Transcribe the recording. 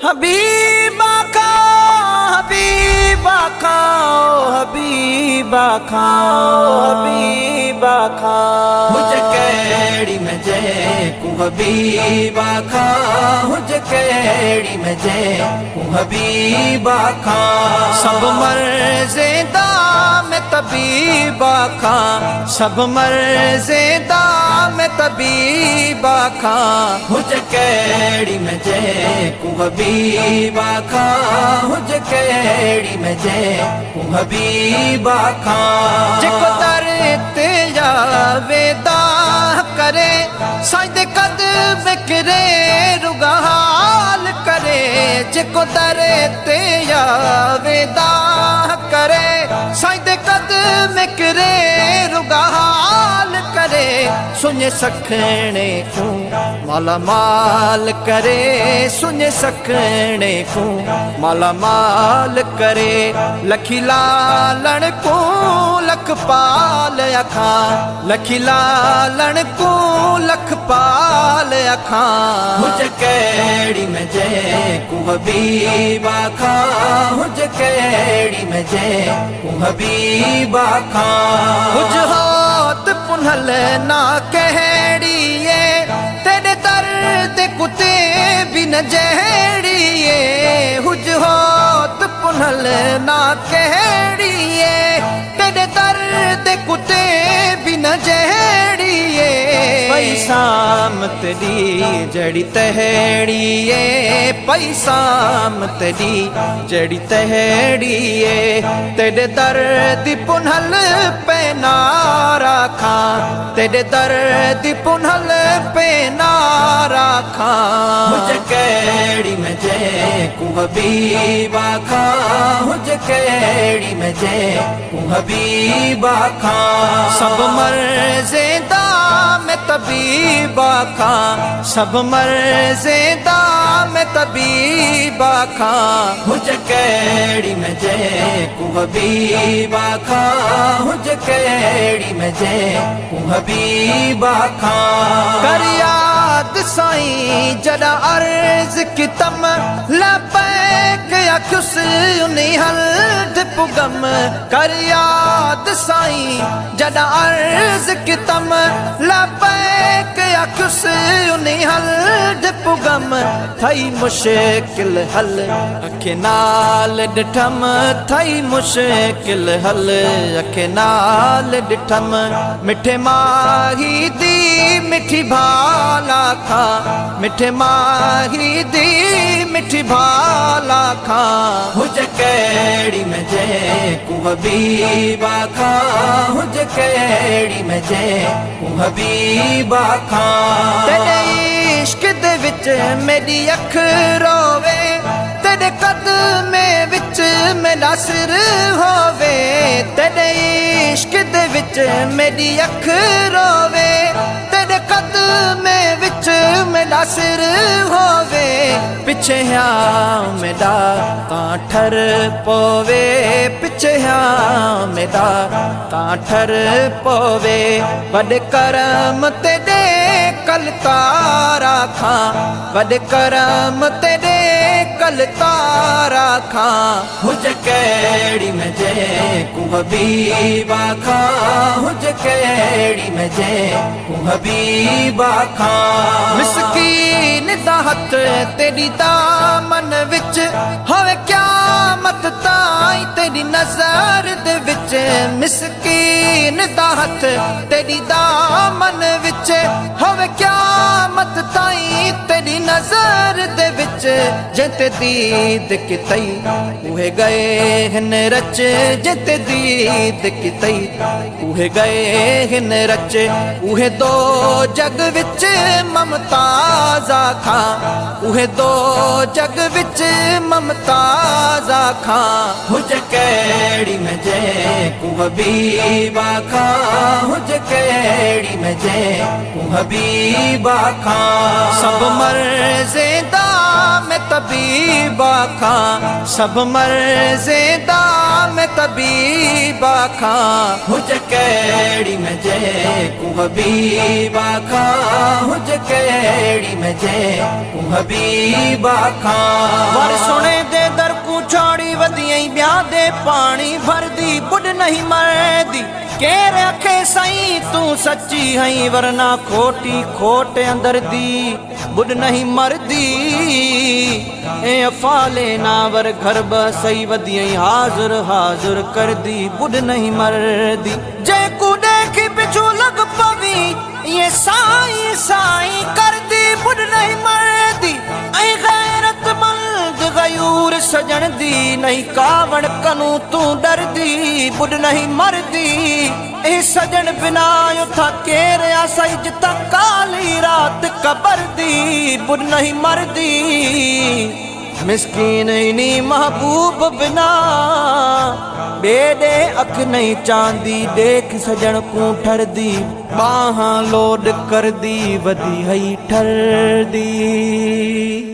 Habiba खाओ Habiba खाओ Habiba खाओ हबीबा खाओ हुज केड़ी में जे कु हबीबा खाओ हुज केड़ी में जे कु हबीबा खाओ सब मर्ज़ेदा में तबीबा खां सब मर्ज़ेदा में तबीबा खां हुज केड़ी में जे कु हबीबा खां हुज केड़ी में जे कु हबीबा खां जेको दर ते वेदा करे साईं कद विकरे रुगा हाल करे जेको दर ते वेदा करे साईं कद विकरे रुगा हाल करे सुने सखणे को माला माल करे सुने सखणे को माला माल करे लखी लालण को लख पाल अखां लखी लालण को लख पाल अखां हुज केड़ी में जे कु हबीबा खां हुज केड़ी में जे कु हबीबा खां हुज होत पुनल ना कहड़िए तेरे दर्द कुते भी न जहड़िए हुज होत पुनल ना कहड़िए तेरे दर्द कुते भी न जहड़िए पैसाम तेरी जड़ी तहड़िए पैसाम तेरी जड़ी तहड़िए तेरे दर्द पुनल पे नारा खां तेरे दर्द पुनल पे नारा खां हुज केड़ी में जे कु हबीबा खां हुज केड़ी में जे कु हबीबा खां सब मर्ज़ेदा में तबीबा खां सब मर्ज़ेदा में तबीबा खां हुज केड़ी में जे कु हबीबा खां हुज केड़ी में जे कु हबीबा खां कर याद साईं जड़ा अर्ज़ की तम लबैक अखुस उन्हीं हल्द पुगम कर याद साईं जड़ा अर्ज़ की तम लबैक अखुस उन्हीं हल्द पुगम थई मुश्किल हल अखे नाल डिठम थई मुश्किल हल अखे नाल डिठम मिठे माही दी मिठी भाला खां मिठे माही दी मिठी भाला खां हुज केड़ी में जे कु हबीबा खां हुज केड़ी में जे कु हबीबा खां तेरे इश्क दे विच मेरी अख रोवे तेरे कदमे विच मेरा सिर होवे तेरे इश्क दे विच मेरी अख रोवे तेरे कदमे विच मेरा सिर होवे पिछे हाँ मेरा काठर पोवे पिछे हाँ मेरा काठर पोवे बड़ करम तेरे कल तारा खां बड़ करम तेरे कल तारा खां हुज केड़ी में जे कु हबीबा खां हुज केड़ी में जे कु हबीबा खां मिस्कीन दा हथ तेरी दामन विच होवे क़यामत ताईं तेरी नज़र दे विच मिस्कीन दा हथ तेरी दामन विच होवे क़यामत ताईं तेरी नज़र दे विच जिते दीद कितई उहे गए हिन रच जिते दीद कितई उहे गए हिन रच उहे दो जग विच ममताज़ा खां उहे दो जग विच ममताज़ा खां हुज केड़ी में जे कु हबीबा खां हुज केड़ी में जे कु हबीबा खां सब मर्ज़ेदा में तबीबा खां सब मर्ज़ेदा मैं तबीबा खां हुज कैड़ी में जे को हबीबा खां हुज कैड़ी में जे को हबीबा खां वर सुने दे दर को छाड़ी वदियई ब्या दे पानी भर दी बुढ़ नहीं मरदी केर अखे सही तू सच्ची हई वरना खोटी खोट अंदर दी बुढ़ नहीं मरदी ए अफाले नावर घर ब सही वदियई हाजुर हाजुर कर दी बुढ़ नहीं मरदी जे को देख पिछू लग पवी ये साई साई कर दी बुढ़ नहीं मरदी ऐ गैरतमंद गयूर सजन दी नहीं कावड़ कनू तू डर दी बुढ़ नहीं मरदी ए सजन बिना उठा केर आसई जिता काली रात कबर दी बुढ़ नहीं मरदी मिस्कीन इनी महबूब बिना बेदे अख नहीं चांदी देख सजन को ठर दी बाहां लोड कर दी वदी हई ठर दी।